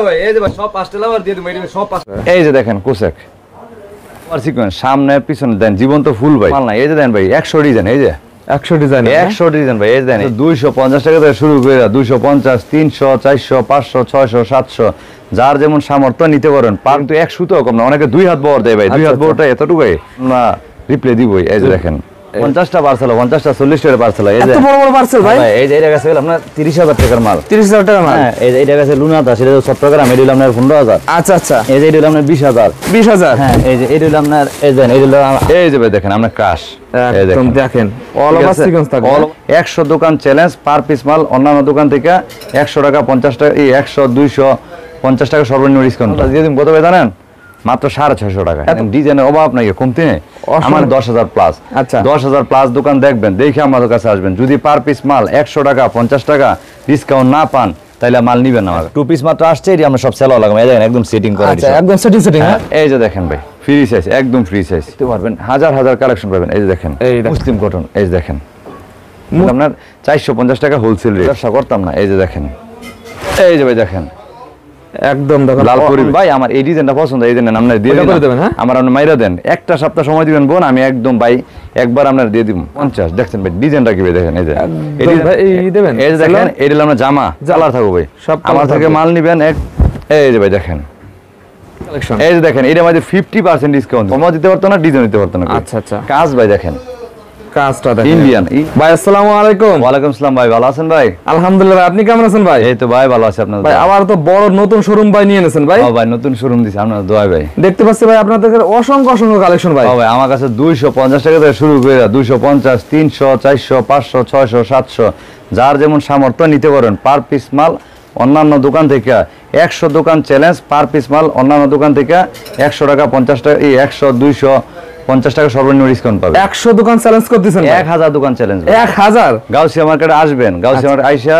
ভাই এই যে ভাই সব পাঁচটা লাভার দিয়ে দিই সব পাঁচটা। এই যে দেখেন কোসেক আর সিকোয়েন্স সামনে পিছনে দেন জীবন্ত ফুল ভাই মাল না। এই যে দেন ভাই 100 ডিজাইন, এই যে 100 ডিজাইন 100 ডিজাইন ভাই। এই যে দেন 250 টাকা থেকে শুরু করে 250 300 400 500 600 700 যার যেমন সামর্থ্য নিতে পারেন। কিন্তু 1 সুতো কম না, অনেকে 2 হাত বহর দেয় ভাই। 2 হাত বহরটা এতটুকুই না রিপ্লে দিবই। এই যে দেখেন 50টা পার্সেল, 50টা 40 টাকা পার্সেল। এই যে এত বড় বড় পার্সেল ভাই। এই যে এটা গেছে আপনার 30000 টাকার মাল। 30000 টাকার মাল। হ্যাঁ এই যে এটা গেছে লুনাটা, সেটা 70 গ্রাম, এটা হলো আপনার 15000। আচ্ছা আচ্ছা। এই যে এটা হলো আপনার 20000। 20000। হ্যাঁ এই যে এটা হলো আপনার এই যে এই যে ভাই দেখেন আপনার ক্রাশ একদম দেখেন অল ওভার সিকোয়েন্স থাকবে। 100 দোকান চ্যালেঞ্জ পার পিস মাল অন্যান্য দোকান থেকে 100 টাকা 50 টাকা 100 250 টাকা সর্বনিম্ন ডিসকাউন্ট দিয়ে দিন। কত ভাই জানেন? মাত্র 650 টাকা। ডিজাইনের অভাব নাই, কমতি নেই। আমার 10000 প্লাস। আচ্ছা 10000 প্লাস দোকান দেখবেন, দেখে আমাদের কাছে আসবেন। যদি পার পিস মাল 100 টাকা 50 টাকা ডিসকাউন্ট না পান তাহলে মাল নিবেন না। আমার 2 পিস মাত্র আসছে, এটি আমরা সব সেল লাগাম। এই দেখেন একদম সেটিং করা। আচ্ছা একদম সেটিং। হ্যাঁ এই যে দেখেন ভাই ফ্রি সাইজ, একদম ফ্রি সাইজ দেখতে পারবেন। হাজার হাজার কালেকশন পাবেন। এই যে দেখেন মুসলিম কটন। এই যে দেখেন আপনার 450 টাকা হোলসেল রেট। ব্যবসা করতাম না। এই যে দেখেন এই যে ভাই দেখেন একদম দেখেন লাল করি ভাই। আমার এই ডিজাইনটা পছন্দ, এই ডিজাইন আপনারা দিয়ে দেবেন। হ্যাঁ আমার আপনি মাইরা দেন, একটা সপ্তাহ সময় দিবেন বোন, আমি একদম ভাই একবার আপনারা দিয়ে দিব 50। দেখছেন ভাই ডিজাইনটা কি ভাই দেখেন। এই যে এই দেবেন। এই যে দেখেন এটা হলো আমরা জামা কালার থাকবে ভাই, সব আমার থেকে মাল নিবেন। এই যে ভাই দেখেন কালেকশন। এই যে দেখেন এটার মধ্যে 50% ডিসকাউন্ট। কমও দিতে পারতো না, ডিজাইন দিতে পারতো না। আচ্ছা আচ্ছা। কাজ ভাই দেখেন কাজটা দেখেন ইন্ডিয়ান। ভাই আসসালামু আলাইকুম। ওয়ালাইকুম আসসালাম ভাই, ভালো আছেন ভাই? আলহামদুলিল্লাহ, আপনি কেমন আছেন ভাই? এই তো ভাই ভালো আছি। আপনার ভাই আবার তো বড় নতুন শোরুম ভাই নিয়ে এনেছেন ভাই। ও ভাই নতুন শোরুম দিছি, আপনার দোয়া ভাই। দেখতে পাচ্ছি ভাই আপনাদের অসংখ্য অসংখ্য কালেকশন ভাই। ও ভাই আমার কাছে 250 টাকা থেকে শুরু করে 250 300 400 500 600 700 যার যেমন সামর্থ্য নিতে পারেন। পার পিস মাল অন্যান্য দোকান থেকে 100 দোকান চ্যালেঞ্জ পার পিস মাল অন্যান্য দোকান থেকে 100 টাকা 50 টাকা 100 250 টাকা সর্বনিম্ন ডিসকাউন্ট পাবেন। 100 দোকান চ্যালেঞ্জ করতেছেন? 1000 দোকান চ্যালেঞ্জ। 1000 গাউসিয়া মার্কেটে আসবেন। গাউসিয়া মার্কেট আইসা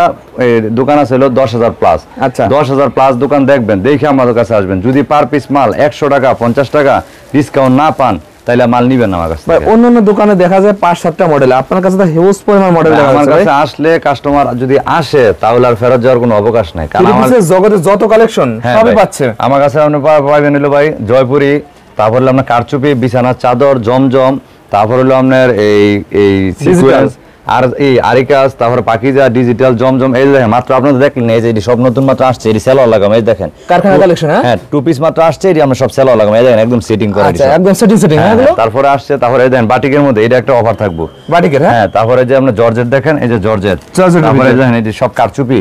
দোকান আছে হলো 10000 প্লাস। আচ্ছা 10000 প্লাস দোকান দেখবেন, দেখে আমাদের কাছে আসবেন। যদি পার পিস মাল 100 টাকা 50 টাকা ডিসকাউন্ট না পান তাহলে মাল নিবেন আমার কাছে। ভাই অন্যান্য দোকানে দেখা যায় 5-7টা মডেল, আপনার কাছে তো হিউজ পরিমাণ মডেল দেখা যায়। আমার কাছে আসলে কাস্টমার যদি আসে তাহলে আর ফেরত যাওয়ার কোনো অবকাশ নাই, কারণ আমার জগতে যত কালেকশন সবই পাচ্ছে আমার কাছে। আপনি পাবেন হলো ভাই জয়পুরি, তারপর হলো আপনার কারচুপি, বিছানার চাদর, জমজম, তারপর হলো আপনার এই সিকোয়েন্স আর এই আরিকাস, তারপর পাকিজা, ডিজিটাল, জমজম। এই দেখেন মাত্র আপনারা দেখলেন, এই যে এটি সব নতুন মাত্র আসছে, এটি সেল লাগাম। এই দেখেন কারখানা কালেকশন। হ্যাঁ 2 পিস মাত্র আসছে, এটি আমরা সব সেল লাগাম। এই দেখেন একদম সেটিং করা। আচ্ছা একদম সেটিং। হ্যাঁ তারপরে আসছে, তারপরে এই দেখেন বাটিকের মধ্যে এটা একটা অফার থাকবে বাটিকের। হ্যাঁ তারপরে যে আমরা জর্জেট দেখেন, এই যে জর্জেট। তারপরে দেখেন এই যে সব কারচুপি।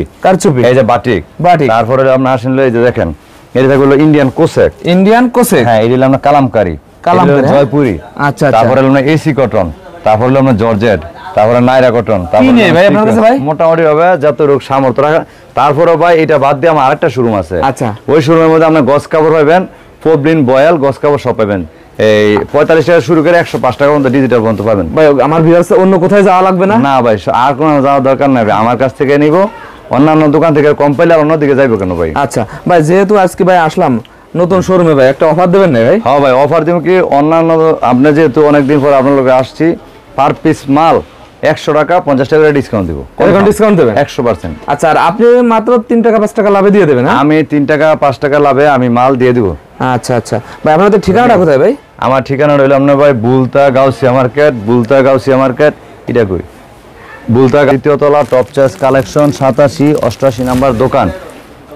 এই যে বাটিক। তারপরে আমরা আসেন এই যে দেখেন এটা থাকলো ইন্ডিয়ান কোসেক। হ্যাঁ এটা হলো আমরা কালামকারী, জয়পুরি। আচ্ছা তারপরে হলো এসি কটন, তারপরে হলো আমরা জর্জেট, তারপরে নাইরা কটন। মোটামুটি হবে যত রোগ সামর্থ্য রাখা। তারপরে ভাই এটা বাদ দিয়ে আমার আরেকটা শোরুম আছে। আচ্ছা ওই শোরুমের মধ্যে আপনার গস কাপড় পাবেন, ফোবলিন, বয়াল, গস কাপড় সব পাবেন। এই 45 টাকা শুরু করে 105 টাকা পর্যন্ত ডিজিটাল পর্যন্ত পাবেন। ভাই আমার ভিউয়ার্স অন্য কোথায় যাওয়া লাগবে না? না ভাই আর কোনো যাওয়ার দরকার নাই, আমার কাছ থেকে নিব। অন্যান্য দোকান থেকে কম পাইলে আর অন্যদিকে যাইবো কেন ভাই? আচ্ছা ভাই যেহেতু আজকে ভাই আসলাম নতুন শোরুমে, ভাই একটা অফার দেবেন না ভাই? হ্যাঁ ভাই অফার দিব কি, অন্যান্য আপনি যেহেতু অনেকদিন পর আপনার লোকে আসছি, পার পিস মাল 100 টাকা 50 টাকা ডিসকাউন্ট দিব। এখন ডিসকাউন্ট দেবেন 100%। আচ্ছা আর আপনি মাত্র 3 টাকা 5 টাকা লাভে দিয়ে দেবেন? আমি 3 টাকা 5 টাকা লাভে আমি মাল দিয়ে দিব। আচ্ছা আচ্ছা ভাই আপনাদের ঠিকানাটা কোথায় ভাই? আমার ঠিকানা রইল আপনার ভাই বুলতা গাউসিয়া মার্কেট। এটা কই বুলতা দ্বিতীয় তলা, টপ চয়েস কালেকশন, 87 88 নাম্বার দোকান।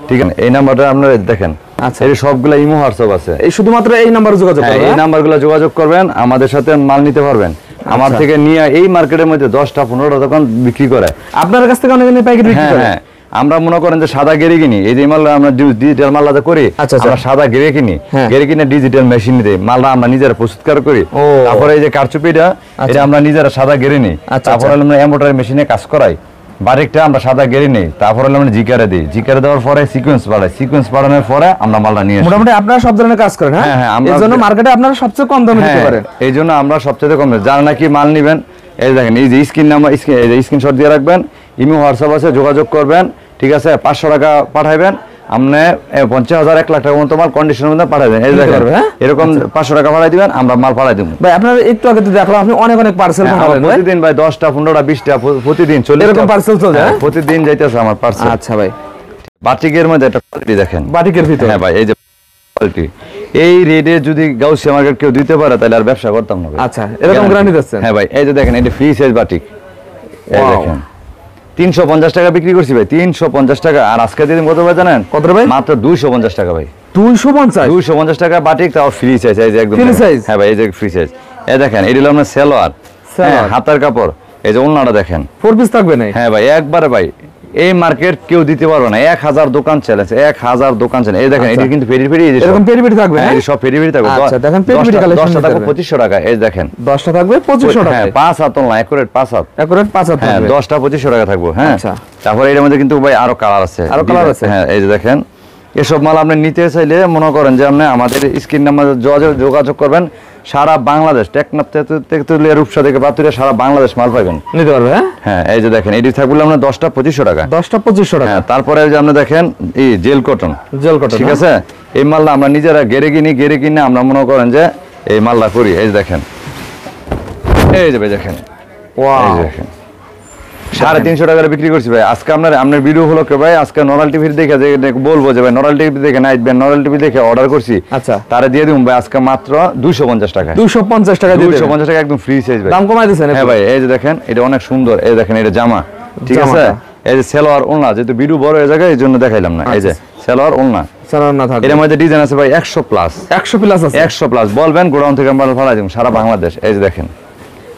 ঠিক আছে, এই নাম্বারটা আপনারা দেখেন। আচ্ছা এই সবগুলা ইমো হোয়াটসঅ্যাপ আছে, এই শুধুমাত্র এই নাম্বারে যোগাযোগ করবেন। এই নাম্বারগুলো যোগাযোগ করবেন, আমাদের সাথে মাল নিতে পারবেন। আমার থেকে নিয়ে এই মার্কেটের মধ্যে 10টা 15টা দোকান বিক্রি করে। আপনার কাছ থেকে অনেকে পাইকারি বিক্রি করে। হ্যাঁ আমরা মনে করেন যে সাদা গেরে কিনি, এই যে মাল আমরা ডিজিটাল মাল আলাদা করি। আমরা সাদা গেরে কিনি, গেরে কিনে ডিজিটাল মেশিন দিয়ে মালটা আমরা নিজেরা প্রস্তুতকার করি। তারপরে এই যে কারচুপিটা, এটা আমরা নিজেরা সাদা গেরে নিই। তারপরে আমরা এমব্রয়ডারি মেশিনে কাজ করাই। বারিকটা আমরা সাদা গেরে নেই, তারপরে আমরা জিকারে দিই। জিকারে দেওয়ার পরে সিকোয়েন্স বাড়াই, সিকোয়েন্স বাড়ানোর পরে আমরা মালটা নিয়ে আসি। মোটামুটি আপনারা সব ধরনের কাজ করেন? হ্যাঁ হ্যাঁ, এর জন্য মার্কেটে আপনারা সবচেয়ে কম দামে দিতে পারেন। এই জন্য আমরা সবচেয়ে কম, যারা নাকি মাল নেবেন এই দেখেন এই যে স্ক্রিন নাম্বার, স্ক্রিনশট দিয়ে রাখবেন, ইমো হোয়াটসঅ্যাপ আছে, যোগাযোগ করবেন। ঠিক আছে 500 টাকা পাঠাইবেন, আপনি 50,000 1 লাখ টাকা মতো মাল কন্ডিশনের মধ্যে পাঠাবেন। এই দেখেন এরকম 500 টাকা পাঠাই দিবেন, আমরা মাল পাঠাই দেব। ভাই আপনারা একটু আগে তো দেখলাম আপনি অনেক অনেক পার্সেল পাঠালেন প্রতিদিন ভাই 10টা 15টা 20টা প্রতিদিন চলে, এরকম পার্সেল চলে যায় প্রতিদিন যাইতেছে আমার পার্সেল। আচ্ছা ভাই বাটিকের মধ্যে একটা কোয়ালিটি দেখেন, বাটিকের ভিতরে। হ্যাঁ ভাই, এই যে কোয়ালিটি, এই রেটে যদি গাউসিয়া মার্কেট কেউ দিতে পারে তাহলে আর ব্যবসা করতাম না ভাই। আচ্ছা, এরকম গ্যারান্টি দিচ্ছেন? হ্যাঁ ভাই, এই যে দেখেন, এটা ফ্রি সাইজ বাটিক, এই দেখেন 350 টাকা বিক্রি করছি ভাই, 350 টাকা। আর আজকে দিন কত ভাই জানেন? কত ভাই? মাত্র 250 টাকা ভাই। 250 টাকা বাটিক, তাও ফ্রি সাইজ, এই যে একদম ফ্রি সাইজ। হ্যাঁ ভাই, এই যে ফ্রি সাইজ। এই দেখেন, এটা হলো আপনার সালোয়ার, হ্যাঁ হাতার কাপড়, এই যে ওন্নাটা দেখেন 4 পিস থাকবে না? হ্যাঁ ভাই, একবারে ভাই এই মার্কেট কেউ দিতে পারবে না। 1000 দোকান চ্যালেঞ্জ, 1000 দোকান চ্যালেঞ্জ। এই দেখেন, এটা কিন্তু পেরি পেরি, এরকম পেরি পেরি থাকবে, হ্যাঁ সব পেরি পেরি থাকবে। আচ্ছা দেখেন, পেরি পেরি কালেকশন 10টা থাকবে 2500 টাকা, এই দেখেন 10টা থাকবে 2500 টাকা। হ্যাঁ 5 হাত না, একুরেট 5 হাত, একুরেট 5 হাত হ্যাঁ থাকবে। 10টা 2500 টাকা থাকবে। হ্যাঁ আচ্ছা, তারপরে এর মধ্যে কিন্তু ভাই আরো কালার আছে, আরো কালার আছে। হ্যাঁ এই যে দেখেন, এসব মাল আপনি নিতে চাইলে মনে করেন যে আপনি আমাদের স্ক্রিন নাম্বারে যোগাযোগ করবেন। সারা বাংলাদেশ, টেকনাফ তেতুলিয়া, রূপসা থেকে পাতুরিয়া, সারা বাংলাদেশ মাল পাবেন, নিতে পারবে। হ্যাঁ এই যে দেখেন, এটি থাকবে আপনার 10টা 2500 টাকা, 10টা 2500 টাকা। হ্যাঁ তারপরে যে আপনি দেখেন এই জেল কটন, ঠিক আছে, এই মালটা আমরা নিজেরা গেরে কিনে আমরা মনে করেন যে এই মালটা করি। এই যে দেখেন, এই যে ভাই দেখেন, এই যে দেখেন 350 টাকা বিক্রি করছি ভাই। আজকে আপনার ভিডিও হলো কে ভাই, আজকে নরাল টিভির দেখে যে বলবো যে ভাই নরাল টিভি দেখে নাইট ব্যান্ড নরাল টিভি দেখে অর্ডার করছি, আচ্ছা তারে দিয়ে দিন ভাই আজকে মাত্র 250 টাকা। 250 টাকা দিয়ে 250 টাকা একদম ফ্রি সাইজ ভাই, দাম কমাই দিয়েছেন? হ্যাঁ ভাই, এই যে দেখেন, এটা অনেক সুন্দর। এই দেখেন, এটা জামা, ঠিক আছে, এই যে সালোয়ার ওড়না, যেহেতু ভিডিও বড় হয়ে যায় এই জন্য দেখাইলাম না। এই যে সালোয়ার ওড়না, সালোয়ার না থাকে, এর মধ্যে ডিজাইন আছে ভাই 100 প্লাস, 100 প্লাস আছে, 100 প্লাস। বলবেন গোডাউন থেকে আমরা ফালাই দিব সারা বাংলাদেশ। এই যে দেখেন,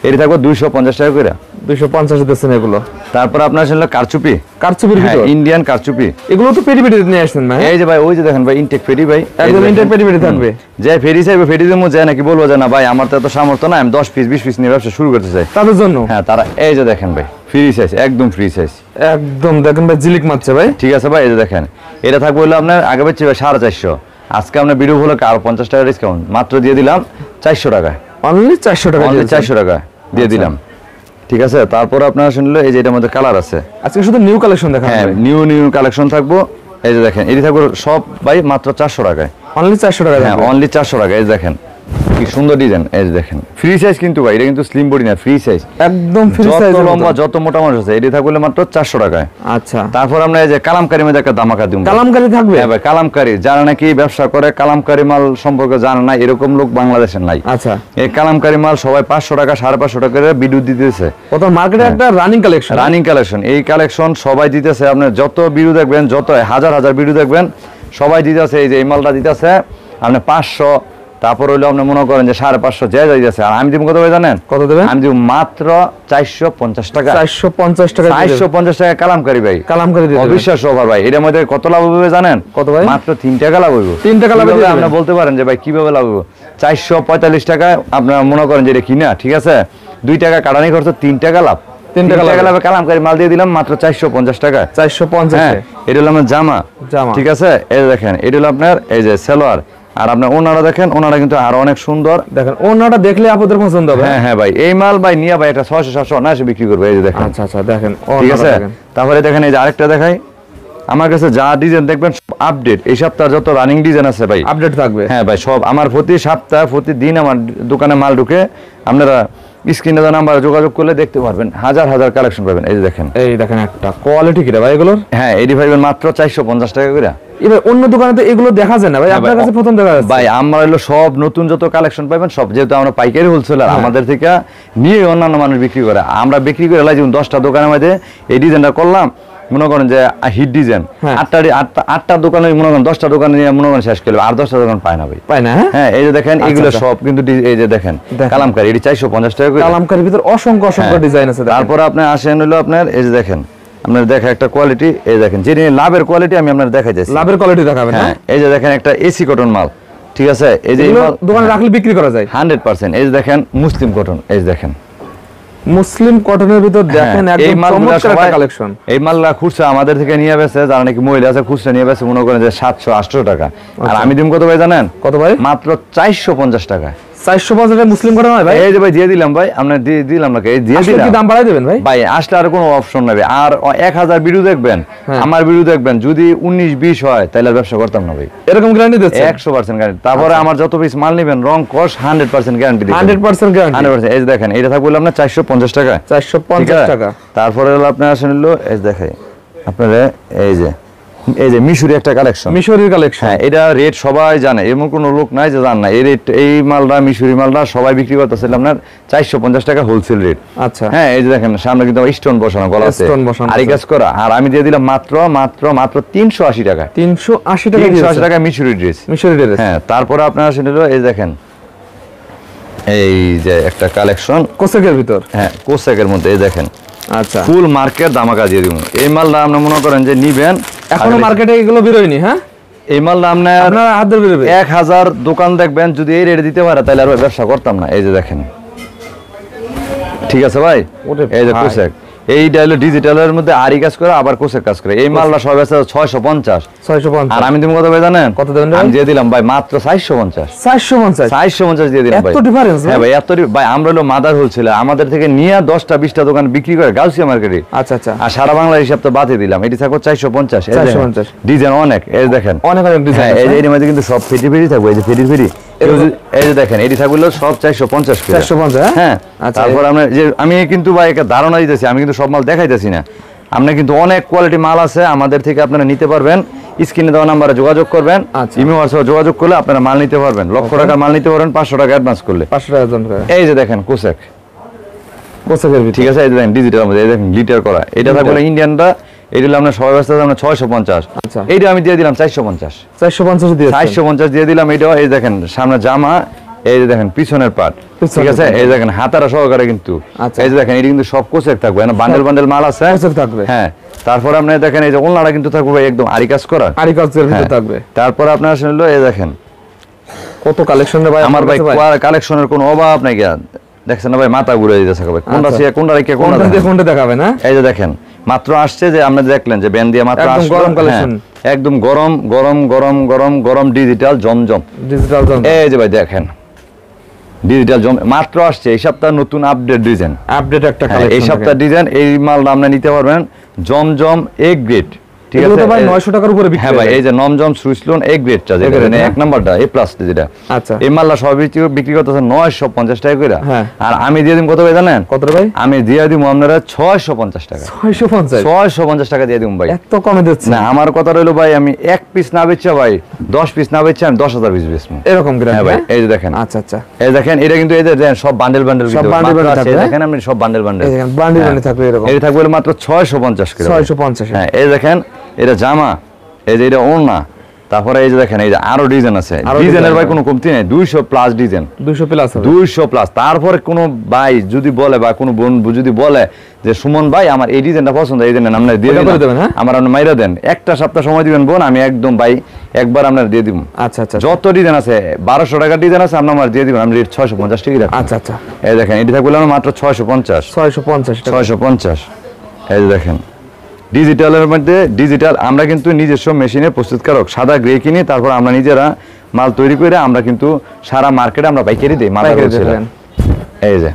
এটি থাকবে 250 টাকা করে, 250 দিচ্ছেন এগুলো। তারপর আপনার ছিল কারচুপি, কারচুপির ভিতর ইন্ডিয়ান কারচুপি, এগুলো তো পেরি পেরি নিয়ে আসছেন না? এই যে ভাই, ওই যে দেখেন ভাই, ইনটেক ফেরি ভাই, একদম ইনটেক পেরি পেরি থাকবে। যে ফেরি চাইবে ফেরি দেবো, যায় নাকি বলবো যে না ভাই আমার তো এত সামর্থ্য না, আমি 10 পিস 20 পিস নিয়ে ব্যবসা শুরু করতে চাই, তাদের জন্য। হ্যাঁ তারা এই যে দেখেন ভাই, ফ্রি সাইজ, একদম ফ্রি সাইজ, একদম দেখেন ভাই, জিলিক মারছে ভাই। ঠিক আছে ভাই, এই যে দেখেন, এটা থাকবে হলো আপনার আগে বেচছে ভাই 450, আজকে আপনার ভিডিও হলো আরো 50 টাকা ডিসকাউন্ট, মাত্র দিয়ে দিলাম 400 টাকা, অনলি 400 টাকা, অনলি 400 টাকা দিয়ে দিলাম, ঠিক আছে। তারপর আপনারা শুনলো এই যে এটার মধ্যে কালার আছে, আজকে শুধু নিউ কালেকশন দেখাবো, হ্যাঁ নিউ কালেকশন থাকবো। এই যে দেখেন, এটি থাকবে সব ভাই মাত্র 400 টাকায়, অনলি 400 টাকা, হ্যাঁ অনলি 400 টাকা। এই যে দেখেন কি সুন্দর ডিজাইন, এই যে দেখেন ফ্রি সাইজ কিন্তু ভাই, এটা কিন্তু স্লিম বডি না, ফ্রি সাইজ, একদম ফ্রি সাইজ, যত লম্বা যত মোটা মানুষ আছে এটি থাকবে মাত্র 400 টাকায়। আচ্ছা, তারপর আমরা এই যে কালামকারীর মধ্যে একটা দামাকা দিব, কালামকারী থাকবে, হ্যাঁ ভাই কালামকারী, যারা নাকি ব্যবসা করে কালামকারী মাল সম্পর্কে জানে না, এরকম লোক বাংলাদেশে নাই। আচ্ছা, এই কালামকারী মাল সবাই 500 টাকা 550 টাকা করে বিদ্যুৎ দিতেছে, কত মার্কেটে একটা রানিং কালেকশন, এই কালেকশন সবাই দিতেছে। আপনি যত ভিডিও দেখবেন, যত হাজার ভিডিও দেখবেন, সবাই দিতেছে। এই যে এই মালটা দিতেছে আপনি 500, তারপর হইলো আপনি মনে করেন যে 550, যে যাইতেছে। আর আমি দিব কত ভাই জানেন? কত দেবেন? আমি দিব মাত্র 450 টাকা, 450 টাকা, 450 টাকা কালামকারী ভাই, কালামকারী দিতে অবিশ্বাস অফার ভাই। এর মধ্যে কত লাভ হবে জানেন? কত ভাই? মাত্র 3 টাকা লাভ হইব, 3 টাকা লাভ হবে। আপনি বলতে পারেন যে ভাই কিভাবে লাভ হইব? 445 টাকা আপনারা মনে করেন যে এটা কিনা, ঠিক আছে, 2 টাকা কাটানি খরচ, 3 টাকা লাভ, 3 টাকা লাভে কালামকারী মাল দিয়ে দিলাম মাত্র 450 টাকা, 450। হ্যাঁ এটা হলো আমার জামা, ঠিক আছে। এই দেখেন, এটা হলো আপনার এই যে সালোয়ার, আর আপনার ওনারা দেখেন, ওনারা কিন্তু আরো অনেক সুন্দর, দেখেন ওনাটা দেখলে আপনাদের পছন্দ হবে। হ্যাঁ হ্যাঁ ভাই, এই মাল ভাই নিয়ে ভাই এটা 600-700 না এসে বিক্রি করবে। এই যে দেখেন, আচ্ছা আচ্ছা দেখেন, ঠিক আছে। তারপরে দেখেন এই যে আরেকটা দেখাই, আমার কাছে যা ডিজাইন দেখবেন সব আপডেট, এই সপ্তাহে যত রানিং ডিজাইন আছে ভাই আপডেট থাকবে, হ্যাঁ ভাই সব আমার প্রতি সপ্তাহ প্রতিদিন আমার দোকানে মাল ঢুকে, আপনারা স্ক্রিনে দেওয়া নাম্বারে যোগাযোগ করলে দেখতে পারবেন, হাজার কালেকশন পাবেন। এই যে দেখেন, এই দেখেন একটা কোয়ালিটি কি রে ভাই এগুলোর, হ্যাঁ এডি ভাই মাত্র 450 টাকা করে। এবার অন্য দোকানে তো এগুলো দেখা যায় না ভাই, আপনার কাছে প্রথম দেখা যাচ্ছে ভাই। আমরা হলো সব নতুন যত কালেকশন পাবেন সব, যেহেতু আমরা পাইকারি হোলসেলার, আমাদের থেকে নিয়ে অন্যান্য মানুষ বিক্রি করে, আমরা বিক্রি করে যেমন 10টা দোকানের মধ্যে এই ডিজাইনটা করলাম, মনে করেন যে হিট ডিজাইন, 8টা দোকানে মনে করেন 10টা দোকানে নিয়ে মনে করেন শেষ করবে, আর 10টা দোকান পায় না ভাই, পায় না। হ্যাঁ এই যে দেখেন, এগুলো সব কিন্তু এই যে দেখেন কালামকারী, এটি 450 টাকা করে। কালামকারীর ভিতর অসংখ্য ডিজাইন আছে। তারপর আপনি আসেন হলো আপনার এই যে দেখেন, আপনার দেখা একটা কোয়ালিটি, এই দেখেন যে লাভের কোয়ালিটি আমি আপনার দেখাই যাচ্ছি, লাভের কোয়ালিটি দেখাবেন। হ্যাঁ এই যে দেখেন একটা এসি কটন মাল, ঠিক আছে, এই যে দোকানে রাখলে বিক্রি করা যায় 100%। এই যে দেখেন মুসলিম কটন, এই যে দেখেন মুসলিম কটনের ভিতর দেখেন একদম চমৎকার একটা কালেকশন। এই মালটা খুচরা আমাদের থেকে নিয়ে বেছে, যারা নাকি মহিলা আছে খুচরা নিয়ে বেছে, মনে করেন যে 700-800 টাকা। আর আমি দিম কত ভাই জানেন? কত ভাই? মাত্র 450 টাকা। 450 টাকা মুসলিম কটন হয় ভাই? এই যে ভাই দিয়ে দিলাম ভাই, আমরা দিয়ে দিলাম নাকি, এই দিয়ে দিলাম। কি দাম বাড়াই দিবেন ভাই? ভাই আসলে আর কোনো অপশন নাই। আর 1000 ভিডিও দেখবেন, আমার ভিডিও দেখবেন, যদি 19-20 হয় তাহলে আর ব্যবসা করতাম না ভাই। এরকম গ্যারান্টি দিচ্ছেন? 100% গ্যারান্টি। তারপরে আমার যত পিস মাল নেবেন রং কস 100% গ্যারান্টি দিবেন। 100% গ্যারান্টি। 100%। এই যে দেখেন, এটা থাকবে হলো আপনার 450 টাকা। 450 টাকা। তারপরে হলো আপনার আসলে হলো এই দেখাই আপনারা, এই যে এই যে মিশরি একটা কালেকশন, মিশরের কালেকশন। হ্যাঁ, এটা রেট সবাই জানে, এমন কোনো লোক নাই যে জান না। এই রেট, এই মালটা মিশরি মালটা সবাই বিক্রি করতেছে আপনার 450 টাকা হোলসেল রেট। আচ্ছা, হ্যাঁ, এই যে দেখেন সামনে কিন্তু স্টোন বসানো, গলা আছে আরি কাজ করা, আর আমি দিয়ে দিলাম মাত্র মাত্র মাত্র 380 টাকা। 380 টাকা, 380 টাকা মিশরি ড্রেস, মিশরি ড্রেস। হ্যাঁ, তারপরে আপনারা শুনলো এই দেখেন এই যে একটা কালেকশন কোসেকের ভিতর, হ্যাঁ, কোসেকের মধ্যে এই দেখেন। আচ্ছা, ফুল মার্কেট ধামাকা দিয়ে দিব। এই মালটা আপনি মনে করেন যে নিবেন, এখনো মার্কেটে এগুলো বেরোয়নি। হ্যাঁ, এই মালটা আপনার হাতে বেরোবে। 1000 দোকান দেখবেন, যদি এই রেট দিতে পারে তাহলে আর ব্যবসা করতাম না। এই যে দেখেন, ঠিক আছে ভাই, এই যে কোসেক, এইটা হলো ডিজিটালের মধ্যে আরি কাজ করে আবার কোসেক কাজ করে। এই মালটা সব আছে 650, আর আমি তুমি কত ভাই জানেন? কত দেন? আমি দিয়ে দিলাম ভাই মাত্র 450। 450 দিয়ে দিলাম ভাই। এত ডিফারেন্স? হ্যাঁ ভাই, এত ভাই, আমরা হলো মাদার হোলসেল, আমাদের থেকে নিয়ে 10টা 20টা দোকান বিক্রি করে গাউসিয়া মার্কেটে। আচ্ছা আচ্ছা, আর সারা বাংলা হিসাব তো বাদে দিলাম, এটি থাকবে 450। 450 ডিজাইন অনেক, এই দেখেন অনেক অনেক ডিজাইন। এই যে এর মধ্যে কিন্তু সব ফেটি ফেটি থাকবে, এই যে ফেটি ফেটি, এই যে দেখেন এটি থাকবে সব 450 করে। 450, হ্যাঁ। তারপর আমরা যে আমি কিন্তু ভাই একটা ধারণা দিতেছি, আমি কিন্তু সব মাল দেখাইতেছি না। আপনার কিন্তু অনেক কোয়ালিটি মাল আছে আমাদের থেকে, আপনারা নিতে পারবেন। স্ক্রিনে দেওয়া নাম্বারে যোগাযোগ করবেন, ইমো হোয়াটসঅ্যাপে যোগাযোগ করলে আপনারা মাল নিতে পারবেন। লক্ষ টাকার মাল নিতে পারবেন 500 টাকা অ্যাডভান্স করলে। 500 টাকা অ্যাডভান্স করে। এই যে দেখেন কোসেক, কোসেকের ভিতর, ঠিক আছে, এই যে দেখেন ডিজিটাল মধ্যে, এই দেখেন গ্লিটার করা, এটা থাকবে ইন্ডিয়ানটা, এটা হলো আপনার সবাই ব্যস্ত আমরা 650। আচ্ছা, এইটা আমি দিয়ে দিলাম 450। 450 দিয়ে 450 দিয়ে দিলাম। এটা এই দেখেন সামনে জামা, এই যে দেখেন পিছনের পার্ট, ঠিক আছে, এই দেখেন হাতারা সহকারে কিন্তু। এই যে দেখেন এটা কিন্তু সব কোসেক থাকবে, বান্ডেল বান্ডেল মাল আছে, কোসেক থাকবে। হ্যাঁ। তারপর আপনি দেখেন এই যে ওলনাটা কিন্তু থাকবে ভাই একদম আরি কাজ করা, আরি কাজের ভিতর থাকবে। তারপর আপনারা শুনলো এই দেখেন কত কালেকশন রে ভাই আমার ভাই, কালেকশনের কোনো অভাব নাই। দেখছেন না ভাই, মাথা ঘুরে দিতেছে ভাই, কোনটা ছে কোনটা রেখে কোনটা দেখাবে না। এই যে দেখেন মাত্র আসছে, যে আমরা দেখলেন যে ব্যান্ড দিয়ে মাত্র আসছে, গরম কালেকশন, একদম গরম গরম গরম গরম গরম ডিজিটাল জমজম, ডিজিটাল জমজম। এই যে ভাই দেখেন ডিজিটাল জম মাত্র আসছে এই সপ্তাহ, নতুন আপডেট ডিজাইন, আপডেট একটা কালেকশন এই সপ্তাহ ডিজাইন। এই মালটা আপনি নিতে পারবেন জমজম এ গ্রেড, ঠিক আছে, এটা ভাই 900 টাকার উপরে বিক্রি। হ্যাঁ ভাই, এই যে নমজম সুইসলন এ গ্রেডটা, যেটা মানে এক নাম্বারটা এ প্লাস যেটা, আচ্ছা, এই মালটা সব বিক্রি করতেছে 950 টাকা করে। আর আমি দিয়ে দিম কত ভাই জানেন? কত ভাই? আমি দিয়ে দিব আপনারা 650 টাকা। 650 টাকা দিয়ে দিব ভাই। এত কমে দিচ্ছেন? না, আমার কথা রইলো ভাই, আমি এক পিস না বেচা ভাই 10 পিস না বেচা আমি 10,000 পিস বেচবো এরকম করে। হ্যাঁ ভাই, এই যে দেখেন। আচ্ছা আচ্ছা, এই দেখেন এটা কিন্তু এই যে সব বান্ডেল বান্ডেল সব বান্ডেল আছে, দেখেন আপনি সব বান্ডেল বান্ডেল, এই দেখেন বান্ডেল বান্ডেল থাকবে এরকম। এই থাকবে মাত্র 650 করে। 650। হ্যাঁ, এই দেখেন এটা জামা, এই যে এটা ওড়না, তারপরে এই যে দেখেন এই যে আরো ডিজাইন আছে, ডিজাইনের ভাই কোনো কমতি নেই, 200 প্লাস ডিজাইন, 200 প্লাস, 200 প্লাস। তারপরে কোনো ভাই যদি বলে বা কোনো বোন যদি বলে যে সুমন ভাই আমার এই ডিজাইনটা পছন্দ, এই ডিজাইন আপনারা দিয়ে দেবেন, আমার আপনি মাইরা দেন, একটা সপ্তাহ সময় দিবেন বোন, আমি একদম ভাই একবার আপনারা দিয়ে দিব। আচ্ছা আচ্ছা, যত ডিজাইন আছে 1200 টাকার ডিজাইন আছে আপনারা আমার দিয়ে দিবেন, আমি রেট 650 টাকা। আচ্ছা আচ্ছা, এই দেখেন এটা থাকবে মাত্র 650। 650 এই যে দেখেন ডিজিটালের মধ্যে ডিজিটাল। আমরা কিন্তু নিজস্ব মেশিনে প্রস্তুতকারক, সাদা গ্রে কিনি, তারপর আমরা নিজেরা মাল তৈরি করে আমরা কিন্তু সারা মার্কেটে আমরা পাইকারি দিই মাল। এই যে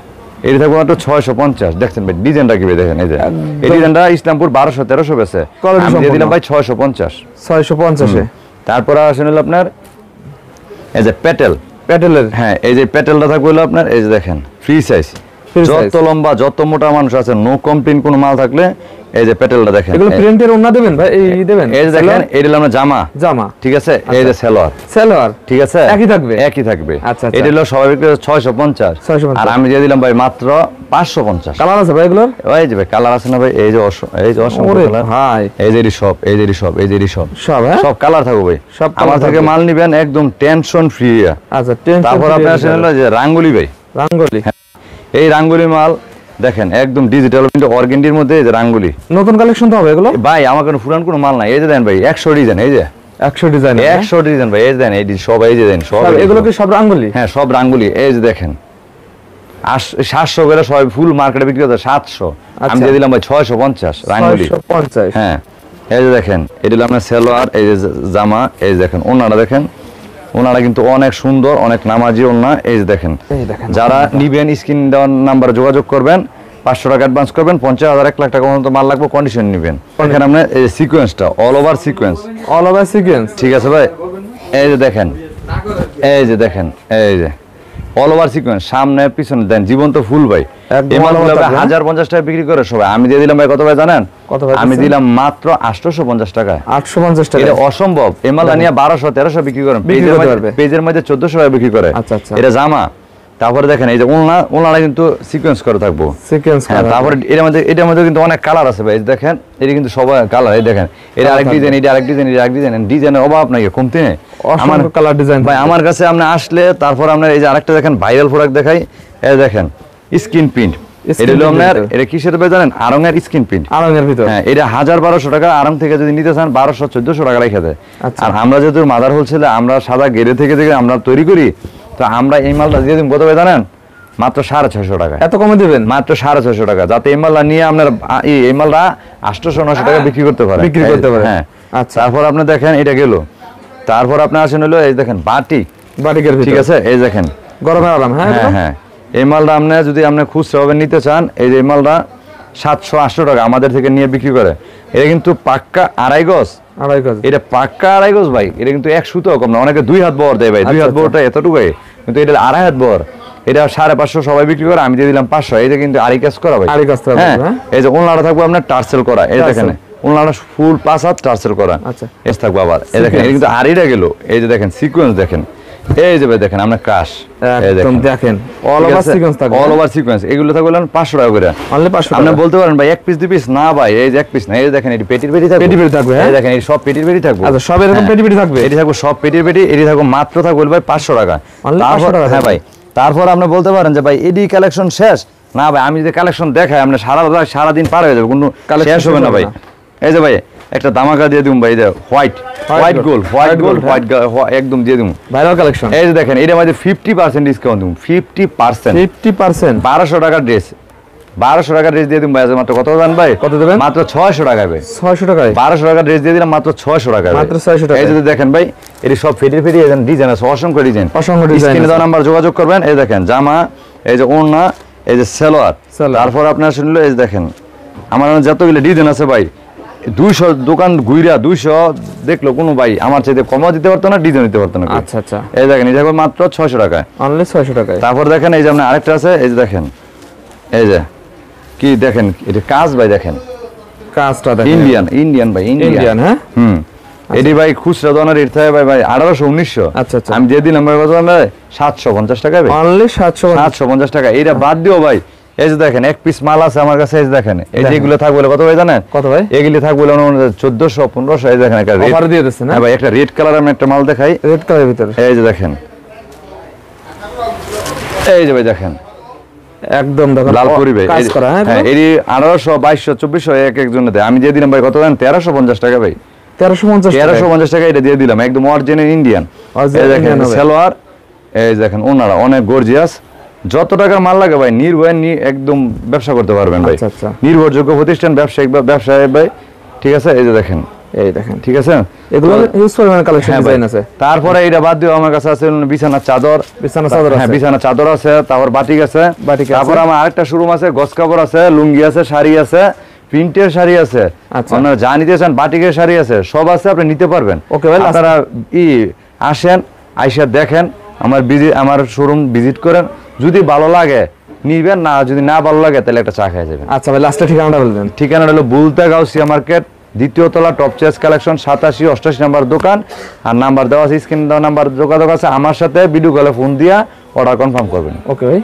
এটা থাকবে মাত্র 650। দেখছেন ভাই ডিজাইনটা কি দেখেন, এই যে এই ডিজাইনটা ইসলামপুর 1200-1300 বেচে, আমি দিয়ে দিলাম ভাই 650। 650 তারপর আসেন হলো আপনার এই যে প্যাটেলের, হ্যাঁ এই যে প্যাটেলটা থাকবে হলো আপনার এই যে দেখেন ফ্রি সাইজ, যত লম্বা যত মোটা মানুষ আছে নো কমপ্লেইন কোনো মাল থাকলে এই যে প্যাটেলটা দেখেন। এগুলো প্রিন্টের ওন্না দেবেন ভাই, এই দেবেন, এই যে দেখেন এটা হলো আমরা জামা, ঠিক আছে, এই যে সালোয়ার, ঠিক আছে, একই থাকবে। আচ্ছা, এটা হলো স্বাভাবিক 650, আর আমি দিয়ে দিলাম ভাই মাত্র 550। কালার আছে ভাই এগুলোর? ওই যে ভাই কালার আছে না ভাই, এই যে অসংখ্য কালার ভাই, এই যে সব কালার থাকবে ভাই। আমার থেকে মাল নিবেন একদম টেনশন ফ্রি। আচ্ছা, তারপর আপনি আসেন হলো যে রাঙ্গুলি ভাই, এই রাঙ্গুলি মাল দেখেন একদম ডিজিটাল অর্গেন্ডির মধ্যে, এই যে রাঙ্গুলি নতুন কালেকশন তো হবে এগুলো ভাই, আমার কোনো পুরান কোনো মাল নাই। এই যে দেন ভাই 100 ডিজাইন, এই যে 100 ডিজাইন ভাই, এই যে দেন, এই সব এই যে দেন সব এগুলো কি সব রাঙ্গুলি? হ্যাঁ সব রাঙ্গুলি। এই যে দেখেন 700 করে সবাই ফুল মার্কেটে বিক্রি হচ্ছে 700, আমি দিয়ে দিলাম ভাই 650 রাঙ্গুলি। 650, হ্যাঁ। এই যে দেখেন এটা হলো আপনার সালোয়ার, এই যে জামা, এই যে দেখেন ওনারা দেখেন, ওনারা কিন্তু অনেক সুন্দর, অনেক নামাজি ওনা। এই যে দেখেন যারা নিবেন স্ক্রিন দেওয়ার নাম্বারে যোগাযোগ করবেন, 500 টাকা অ্যাডভান্স করবেন, 50,000 1 লাখ টাকা পর্যন্ত মাল লাগবে, কন্ডিশন নিবেন। এখানে আপনার এই সিকোয়েন্সটা অল ওভার সিকোয়েন্স, ঠিক আছে ভাই। এই যে দেখেন এই যে অল ওভার সিকোয়েন্স, সামনে পিছনে দেন জীবন্ত ফুল ভাই। এই মালগুলো 1050 টাকা বিক্রি করে সবাই, আমি দিয়ে দিলাম ভাই কত ভাই জানেন? আমি দিলাম মাত্র 850 টাকা। 850 টাকা, এটা অসম্ভব। এই মাল নিয়ে 1200-1300 বিক্রি করেন, পেজের মধ্যে 1400 টাকা বিক্রি করে। আচ্ছা আচ্ছা, এটা জামা। তারপরে দেখেন এই যে ওলনাটা কিন্তু সিকোয়েন্স করে থাকবো, সিকোয়েন্স। হ্যাঁ, তারপরে এটার মধ্যে কিন্তু অনেক কালার আছে ভাই, দেখেন এটা কিন্তু সবাই কালার। এই দেখেন এটা আরেক ডিজাইন, এটা আরেক ডিজাইন, এটা আরেক ডিজাইন, ডিজাইনের অভাব নাই, কমতি নেই। আমার কালার ডিজাইন ভাই আমার কাছে আপনি আসলে তারপর আপনার এই যে আরেকটা দেখেন ভাইরাল প্রোডাক্ট দেখাই, এই দেখেন স্ক্রিন প্রিন্ট। এটা হলো আপনার, এটা কিসের ভাই জানেন? আরঙের স্ক্রিন প্রিন্ট, আরঙের ভিতর। হ্যাঁ, এটা 1000-1200 টাকা, আরং থেকে যদি নিতে চান 1200-1400 টাকা রেখে দেয়। আর আমরা যেহেতু মাদার হোলসেলে আমরা সাদা গেরে থেকে আমরা তৈরি করি, তো আমরা এই মালটা দিয়ে দিন কত ভাই জানেন? মাত্র 650 টাকা। এত কমে দিবেন? মাত্র 650 টাকা, যাতে এই মালটা নিয়ে আপনার এই মালটা 800-900 টাকা বিক্রি করতে পারে, বিক্রি করতে পারে। হ্যাঁ, আচ্ছা। তারপর আপনি দেখেন এটা গেল, তারপর আপনি আসেন হলো এই দেখেন বাটিক, বাটিকের ভিতর, ঠিক আছে? এই দেখেন গরমের আরাম। হ্যাঁ হ্যাঁ, এই মালটা আপনি যদি আপনি খুচরা ভাবে নিতে চান, এই যে মালটা 700-800 টাকা আমাদের থেকে নিয়ে বিক্রি করে। এটা কিন্তু পাক্কা 2.5 গজ, 2.5 গজ, এটা পাক্কা 2.5 গজ ভাই। এটা কিন্তু 1 সুতো কম না, অনেকে 2 হাত বহর দেয় ভাই, 2 হাত বহরটা এতটুকুই, কিন্তু এটা 2.5 হাত বহর। এটা 550 সবাই বিক্রি করে, আমি দিয়ে দিলাম 500। এটা কিন্তু আরি কাজ করা ভাই, আরি কাজ করা। হ্যাঁ, এই যে ওলনাটা থাকবে আপনার টার্সেল করা, এই দেখেন ওলনাটা ফুল 5 হাত টার্সেল করা। আচ্ছা, এস থাকবে আবার। এই দেখেন এটা কিন্তু আরিটা গেল, এই যে দেখেন সিকোয়েন্স দেখেন, এই যে ভাই দেখেন আমরা ক্রাশ, একদম দেখেন অল ওভার সিকোয়েন্স থাকবে, অল ওভার সিকোয়েন্স। এগুলো থাকবে 500 টাকা করে, অনলি 500 টাকা। আপনি বলতে পারেন ভাই 1 পিস 2 পিস না ভাই, এই যে 1 পিস না, এই দেখেন এই পেটির পেটি থাকবে, পেটি পেটি থাকবে। এই দেখেন এই সব পেটির পেটি থাকবে। আচ্ছা, সব এরকম পেটি পেটি থাকবে, এটি থাকবে সব পেটির পেটি, এটি থাকবে মাত্র থাকবে ভাই 500 টাকা, অনলি 500 টাকা। হ্যাঁ ভাই, তারপর আপনি বলতে পারেন যে ভাই এডি কালেকশন শেষ না ভাই, আমি যদি কালেকশন দেখাই আপনি সারা দিন পার হয়ে যাবে, কোনো শেষ হবে না ভাই। এই যে ভাই একটা ধামাকা দিয়ে দিম ভাই, হোয়াইট গোল্ড, একদম দিয়ে দিম ভাইরাল কালেকশন। এই যে দেখেন এটার মধ্যে 50% ডিসকাউন্ট দিম, 50%, 1200 টাকার ড্রেস, 1200 টাকার ড্রেস দিয়ে দিম ভাই। মাত্র কত জান ভাই? কত দেবেন? মাত্র 600 টাকা ভাই, 600 টাকায় 1200 টাকার ড্রেস দিয়ে দিলাম মাত্র 600 টাকা, মাত্র 600 টাকা। এই যে দেখেন ভাই এটি সব ফেটি ডিজাইন আছে, অসংখ্য ডিজাইন, স্ক্রিনে দেওয়া নাম্বার যোগাযোগ করবেন। এই দেখেন জামা, এই যে ওড়না, এই যে সালোয়ার। তারপর আপনার শুনলো এই দেখেন আমার যতগুলো ডিজাইন আছে ভাই, 200 দোকান ঘুরা 200 দেখলো কোনো ভাই আমার চাইতে কমও দিতে পারতো না, ডিজাইন দিতে পারতো না। আচ্ছা আচ্ছা, এই দেখেন এই দেখো মাত্র 600 টাকায়, অনলি 600 টাকায়। তারপর দেখেন এই যে আপনার আরেকটা আছে, এই যে দেখেন এই যে কি দেখেন এটা কাজ ভাই, দেখেন কাজটা দেখেন, ইন্ডিয়ান ভাই, ইন্ডিয়ান। হ্যাঁ, এটি ভাই খুচরা দোকানের রেট থাকে ভাই 1800-1900। আচ্ছা আচ্ছা, আমি দিয়ে দিলাম ভাই কত ভাই? 750 টাকা ভাই, অনলি 750 টাকা। এটা বাদ দিও ভাই, এই যে দেখেন 1 পিস মাল আছে আমার কাছে, এই যে দেখেন এই যে এগুলো থাকবে কত ভাই জানেন? কত ভাই? এগুলো থাকবে 1400-1500। এই দেখেন একটা রেড অফার দিয়ে দিচ্ছেন। হ্যাঁ ভাই, একটা রেড কালার আমি একটা মাল দেখাই, রেড কালারের ভিতরে। এই যে দেখেন, এই যে ভাই দেখেন একদম দেখেন লাল পরিবে কাজ করা। হ্যাঁ, এরি 1800, 2200, 2400 এক একজনে দেয়। আমি দিয়ে দিলাম ভাই কত জানেন? 1350 টাকা ভাই, 1350 টাকা এটা দিয়ে দিলাম, একদম অরিজিনাল ইন্ডিয়ান। এই দেখেন সালোয়ার, এই দেখেন ওনারা অনেক গর্জিয়াস। যত টাকার মাল লাগে ভাই নির্ভয় একদম ব্যবসা করতে পারবেন ভাই, নির্ভরযোগ্য প্রতিষ্ঠান, ব্যবসায়ী ভাই, ঠিক আছে? এই যে দেখেন, এই দেখেন, ঠিক আছে? এগুলো ইউজ পরিমাণ কালেকশন ডিজাইন আছে। তারপরে এটা বাদ দিয়ে আমার কাছে আছে বিছানা চাদর, হ্যাঁ বিছানা চাদর আছে, তারপর বাটিক আছে, তারপর আমার আরেকটা শোরুম আছে, গস কাপড় আছে, লুঙ্গি আছে, শাড়ি আছে, প্রিন্টের শাড়ি আছে, আপনারা যা নিতে চান, বাটিকের শাড়ি আছে, সব আছে, আপনি নিতে পারবেন। ওকে ভাই, আপনারা আসেন, আইসা দেখেন, আমার শোরুম ভিজিট করেন, যদি ভালো লাগে নিবেন, না যদি না ভালো লাগে তাহলে একটা চা খেয়ে যাবেন। আচ্ছা ভাই, লাস্টে ঠিকানাটা বলবেন। ঠিকানাটা হলো বুলতা গাউসিয়া মার্কেট, 2য় তলা, টপ চয়েস কালেকশন, 87-88 নাম্বার দোকান। আর নাম্বার দেওয়া আছে, স্ক্রিনে দেওয়া নাম্বার যোগাযোগ আছে, আমার সাথে ভিডিও কলে ফোন দিয়া অর্ডার কনফার্ম করবেন। ওকে ভাই।